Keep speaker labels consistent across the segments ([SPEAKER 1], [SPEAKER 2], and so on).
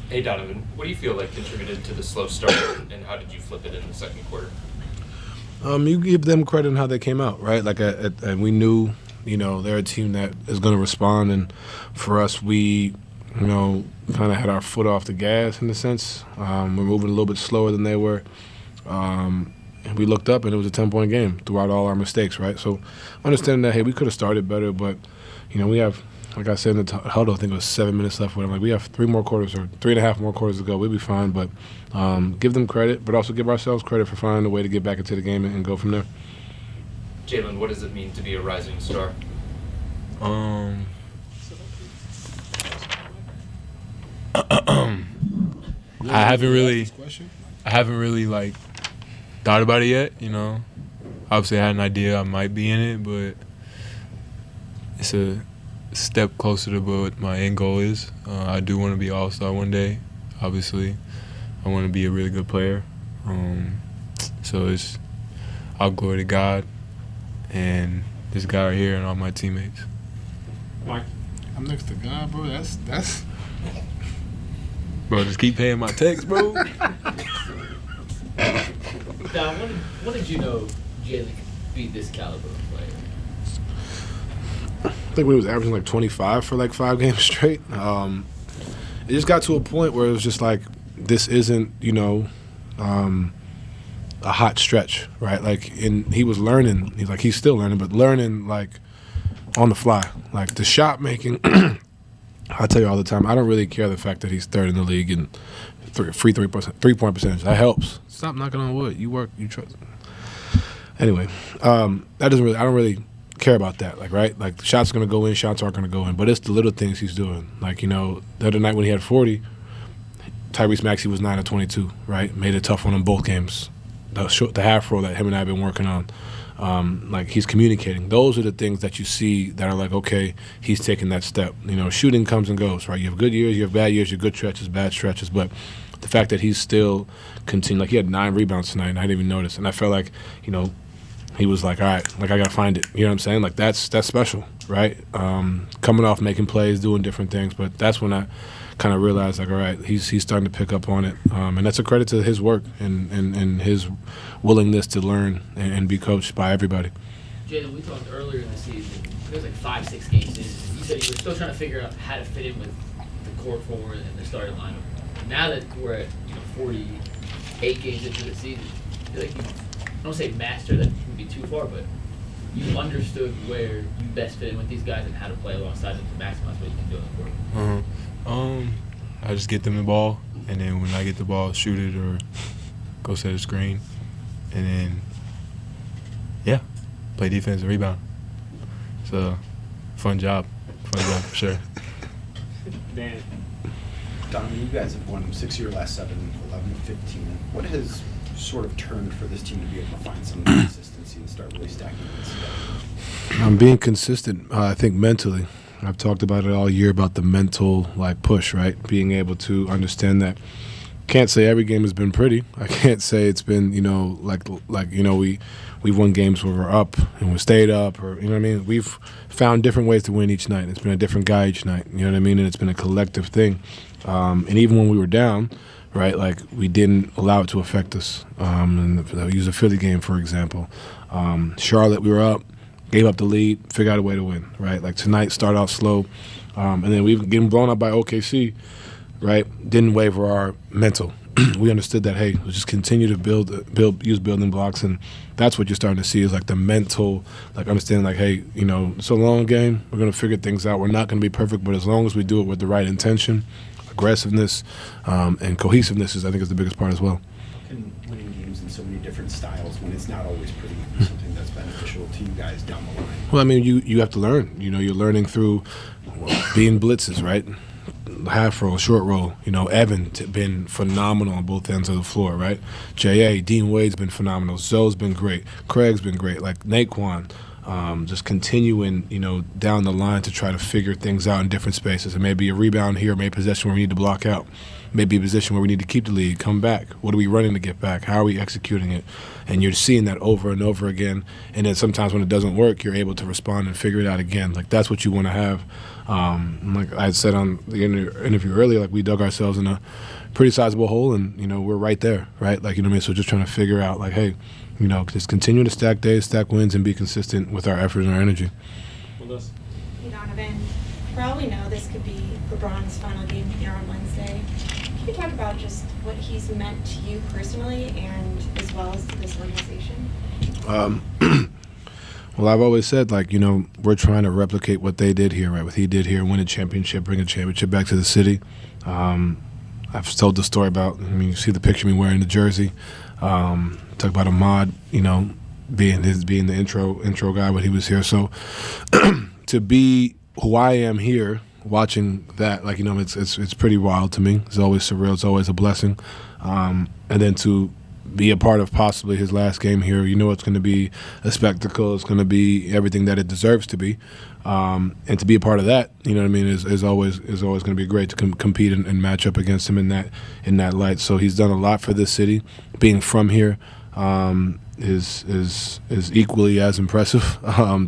[SPEAKER 1] Hey Donovan, what do you feel like contributed to the slow start, and how did you flip it in the second quarter?
[SPEAKER 2] You give them credit on how they came out, right? And we knew, they're a team that is going to respond, and for us, we, kind of had our foot off the gas in a sense. We're moving a little bit slower than they were, and we looked up, and it was a 10-point game throughout all our mistakes, right? So, understanding that, hey, we could have started better, but we have, like I said in the huddle, I think it was 7 minutes left. Whatever. Like we have 3.5 more quarters to go. We'll be fine, but give them credit, but also give ourselves credit for finding a way to get back into the game and go from there.
[SPEAKER 1] Jaylen, what does it mean to be a rising star?
[SPEAKER 3] I haven't really like thought about it yet. Obviously I had an idea I might be in it, but it's a step closer to what my end goal is. I do want to be All-Star one day. Obviously, I want to be a really good player. So it's all glory to God and this guy right here and all my teammates.
[SPEAKER 4] Mike,
[SPEAKER 5] I'm next to God, bro. That's.
[SPEAKER 3] Bro, just keep paying my texts, bro.
[SPEAKER 6] Don, when did you know Jaylen could be this caliber of player?
[SPEAKER 2] I think when he was averaging like 25 for like 5 games straight. It just got to a point where it was just like, this isn't, a hot stretch, right? Like, he was learning. He's still learning, but learning like on the fly. Like the shot making, I tell you all the time, I don't really care the fact that he's third in the league in three-point percentage. That helps. Stop knocking on wood. You work, you trust. Anyway, I don't really care about that, like, right? Like, shots are going to go in, shots aren't going to go in. But it's the little things he's doing. Like, the other night when he had 40, Tyrese Maxey was 9 of 22, right? Made it tough on him both games. The half roll that him and I have been working on. Like, he's communicating. Those are the things that you see that are like, okay, he's taking that step. Shooting comes and goes, right? You have good years, you have bad years, you have good stretches, bad stretches. But the fact that he's still continuing, like, he had 9 rebounds tonight, and I didn't even notice. And I felt like, he was like, all right, like, I got to find it. You know what I'm saying? Like, that's special, right? Coming off making plays, doing different things. But that's when I kind of realized, like, all right, he's starting to pick up on it. And that's a credit to his work and his willingness to learn and be coached by everybody.
[SPEAKER 6] Jaylen, we talked earlier in the season. It was like 5-6 games in. You said you were still trying to figure out how to fit in with the core forward and the starting lineup. Now that we're at 48 games into the season, I feel like I don't say master, that can be too far, but you understood where you best fit in with these guys and how to play alongside them to maximize what you can do on the court.
[SPEAKER 3] I just get them the ball, and then when I get the ball, shoot it or go set a screen, and then play defense and rebound. It's a fun job for sure.
[SPEAKER 4] Dan.
[SPEAKER 7] Donovan, you guys have won 6 of your last 7, 11 to 15. What has sort of turned for this team to be able to find some consistency and start really stacking this together?
[SPEAKER 2] I'm being consistent, I think, mentally. I've talked about it all year about the mental, like, push, right? Being able to understand that. Can't say every game has been pretty. I can't say it's been, we've won games where we're up and we stayed up, or, what I mean? We've found different ways to win each night. It's been a different guy each night, you know what I mean? And it's been a collective thing. And even when we were down, right, like, we didn't allow it to affect us. And I'll use the Philly game, for example. Charlotte, we were up, gave up the lead, figured out a way to win, right? Like, tonight, start off slow. And then we getting blown up by OKC, right? Didn't waver our mental. We understood that, hey, let's just continue to use building blocks, and that's what you're starting to see is like the mental, like understanding, like, hey, it's a long game. We're going to figure things out. We're not going to be perfect, but as long as we do it with the right intention, aggressiveness, and cohesiveness I think is the biggest part as well.
[SPEAKER 7] And winning games in so many different styles when it's not always pretty be something that's beneficial to you guys down the line?
[SPEAKER 2] Well, I mean, you have to learn. You're learning through being blitzes, right? Half roll, short roll. Evan been phenomenal on both ends of the floor, right? J.A., Dean Wade's been phenomenal. Zoe's been great. Craig's been great. Like Naquan, just continuing, down the line to try to figure things out in different spaces. It may be a rebound here, maybe possession where we need to block out. may be a position where we need to keep the lead, come back. What are we running to get back? How are we executing it? And you're seeing that over and over again. And then sometimes when it doesn't work, you're able to respond and figure it out again. Like, that's what you want to have. Like I said on the interview earlier, like, we dug ourselves in a pretty sizable hole, and, you know, we're right there, right? Like, you know what I mean? So just trying to figure out, like, hey, you know, just continue to stack days, stack wins, and be consistent with our effort and our energy.
[SPEAKER 8] Hey, Donovan. For all we know, this could be LeBron's final game here on Wednesday. Can you talk about just what he's meant to you personally and as well as to this organization?
[SPEAKER 2] Well, I've always said, like, you know, we're trying to replicate what they did here, right? What he did here, win a championship, bring a championship back to the city. I've told the story about, I mean, you see the picture of me wearing the jersey. Talk about Ahmad, you know, being the intro guy when he was here. So to be who I am here, watching that, like, you know, it's pretty wild to me. It's always surreal. It's always a blessing. And then to be a part of possibly his last game here, you know, it's going to be a spectacle. It's going to be everything that it deserves to be. And to be a part of that, you know what I mean, is always going to be great to compete and match up against him in that light. So he's done a lot for this city. Being from here is equally as impressive,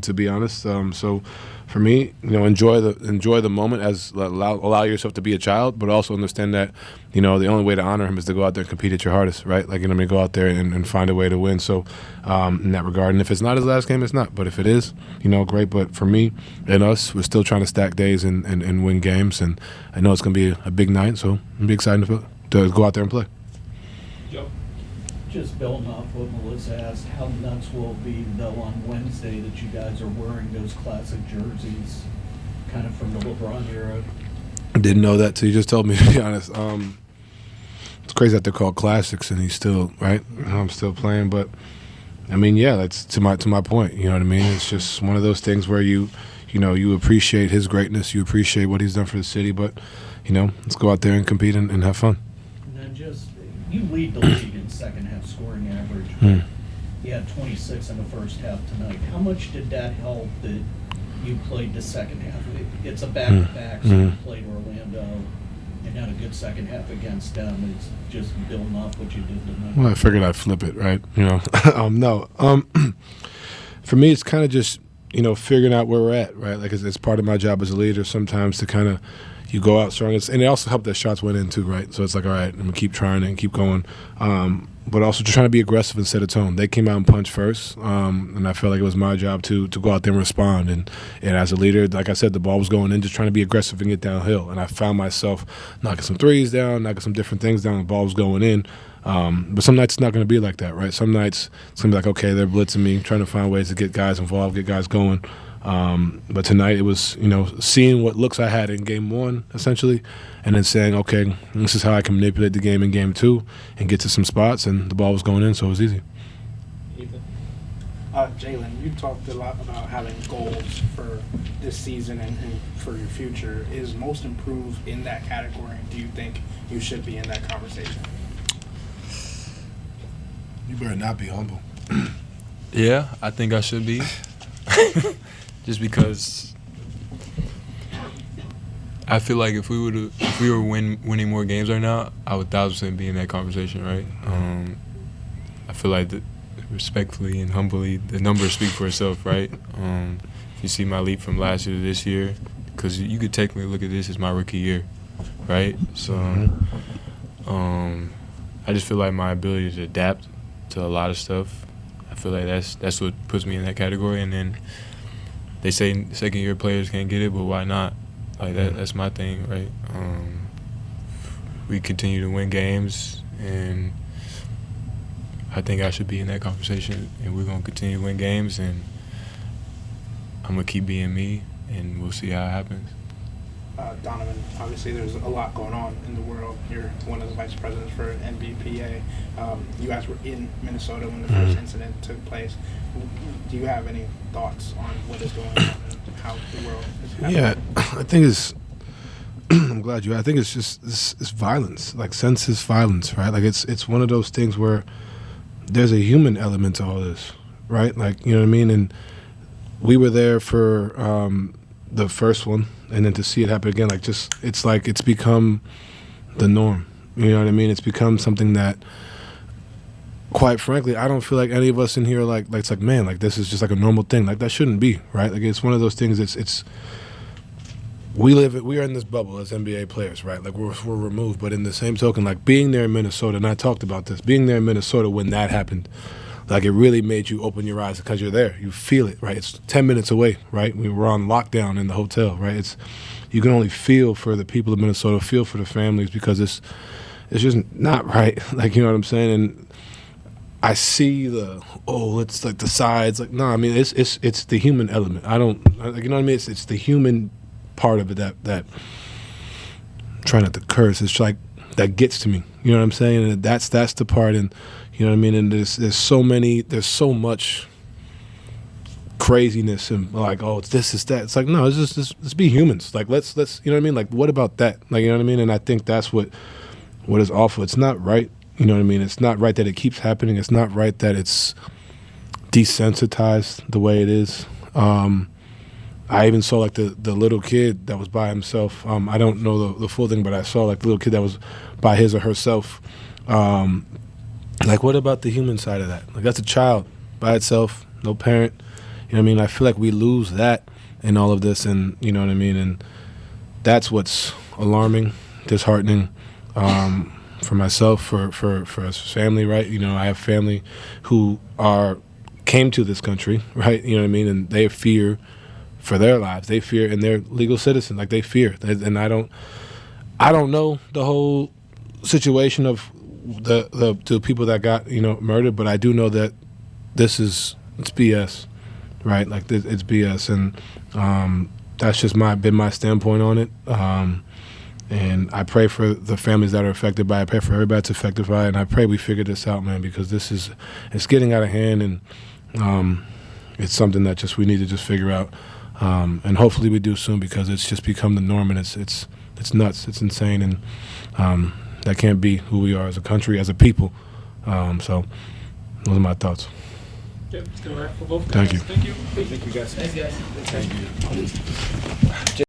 [SPEAKER 2] to be honest. So for me, you know, enjoy the moment, as allow yourself to be a child, but also understand that, you know, the only way to honor him is to go out there and compete at your hardest, right? Like, you know what I mean, go out there and find a way to win. So in that regard, and if it's not his last game, it's not. But if it is, you know, great. But for me and us, we're still trying to stack days and win games. And I know it's going to be a big night, so I'm excited to go out there and play.
[SPEAKER 9] Just building off what Melissa asked, how nuts will it be, though, on Wednesday that you guys are wearing those classic jerseys, kind of from the LeBron era?
[SPEAKER 2] Didn't know that till you just told me, to be honest. It's crazy that they're called classics and he's still, right? I'm still playing, but I mean, yeah, that's to my point. You know what I mean? It's just one of those things where you appreciate his greatness, you appreciate what he's done for the city, but, you know, let's go out there and compete and have fun.
[SPEAKER 9] And then just, you lead the league in second half scoring average. You had 26 in the first half tonight. How much did that help that you played the second half? It's a back-to-back, so you played Orlando and had a good second half against them. It's just building off what you did tonight.
[SPEAKER 2] Well, I figured I'd flip it, right? You know, for me, it's kind of just, you know, figuring out where we're at, right? Like, it's part of my job as a leader sometimes to kind of, you go out strong. And it also helped that shots went in too, right? So it's like, all right, I'm going to keep trying it and keep going. But also just trying to be aggressive and set a tone. They came out and punched first, and I felt like it was my job to go out there and respond. And as a leader, like I said, the ball was going in, just trying to be aggressive and get downhill. And I found myself knocking some threes down, knocking some different things down. The ball was going in. But some nights it's not going to be like that, right? Some nights it's going to be like, okay, they're blitzing me, trying to find ways to get guys involved, get guys going. But tonight it was, you know, seeing what looks I had in game one, essentially, and then saying, okay, this is how I can manipulate the game in game two and get to some spots, and the ball was going in, so it was easy.
[SPEAKER 10] Jaylen, you talked a lot about having goals for this season and for your future. Is most improved in that category? Do you think you should be in that conversation?
[SPEAKER 2] You better not be humble.
[SPEAKER 3] Yeah, I think I should be. Just because I feel like if we were winning more games right now, I would 1,000% be in that conversation, right? I feel like respectfully and humbly, the numbers speak for itself, right? If you see my leap from last year to this year, because you could technically look at this as my rookie year, right? So I just feel like my ability to adapt to a lot of stuff, I feel like that's what puts me in that category. And then they say second-year players can't get it, but why not? Like, that's my thing, right? We continue to win games, and I think I should be in that conversation, and we're going to continue to win games, and I'm going to keep being me, and we'll see how it happens.
[SPEAKER 10] Donovan, obviously there's a lot going on in the world. You're one of the vice presidents for NBPA. You guys were in Minnesota when the first incident took place. Do you have any thoughts on what is going on and how the world is happening?
[SPEAKER 2] Yeah, I think it's I'm glad I think it's just it's violence, like senseless violence, right? Like it's one of those things where there's a human element to all this, right? Like, you know what I mean? And we were there for the first one, and then to see it happen again, like, just it's become the norm, You know what I mean? It's become something that, quite frankly, I don't feel like any of us in here it's like, man, like this is just like a normal thing. Like that shouldn't be, right? Like it's one of those things. We are in this bubble as NBA players, right? Like we're removed, but in the same token, like being there in Minnesota, and I talked about this, being there in Minnesota when that happened, like it really made you open your eyes because you're there. You feel it, right? It's 10 minutes away, right? We were on lockdown in the hotel, right? You can only feel for the people of Minnesota, feel for the families because it's just not right. Like, you know what I'm saying? And I see it's like the sides. Like, no, I mean, it's the human element. I don't, like, you know what I mean? It's the human part of it that try not to curse. It's like that gets to me. You know what I'm saying? And that's the part. And you know what I mean? And there's so much craziness and like, oh, it's this, it's that. It's like, no, let's be humans. Like let's you know what I mean? Like what about that? Like, you know what I mean? And I think that's what is awful. It's not right. You know what I mean? It's not right that it keeps happening. It's not right that it's desensitized the way it is. I even saw like the little kid that was by himself. I don't know the full thing, but I saw like the little kid that was by his or herself. Like, what about the human side of that? Like, that's a child by itself, no parent. You know what I mean? I feel like we lose that in all of this, and you know what I mean? And that's what's alarming, disheartening for myself, for us family, right? You know, I have family who came to this country, right? You know what I mean? And they fear for their lives. They fear, and they're legal citizens. Like they fear, and I don't know the whole situation of the people that got murdered, but I do know that it's BS, right? Like it's BS, and that's just been my standpoint on it. And I pray for the families that are affected by it. I pray for everybody that's affected by it, and I pray we figure this out, man, because it's getting out of hand, and it's something that we need to just figure out. And hopefully we do soon, because it's just become the norm, and it's nuts, it's insane, and that can't be who we are as a country, as a people. So those are my thoughts.
[SPEAKER 4] Okay, let's go wrap for both
[SPEAKER 2] Thank
[SPEAKER 4] guys.
[SPEAKER 2] you.
[SPEAKER 4] Thank you.
[SPEAKER 7] Thank you, guys.
[SPEAKER 6] Thanks, guys.
[SPEAKER 7] Thank you.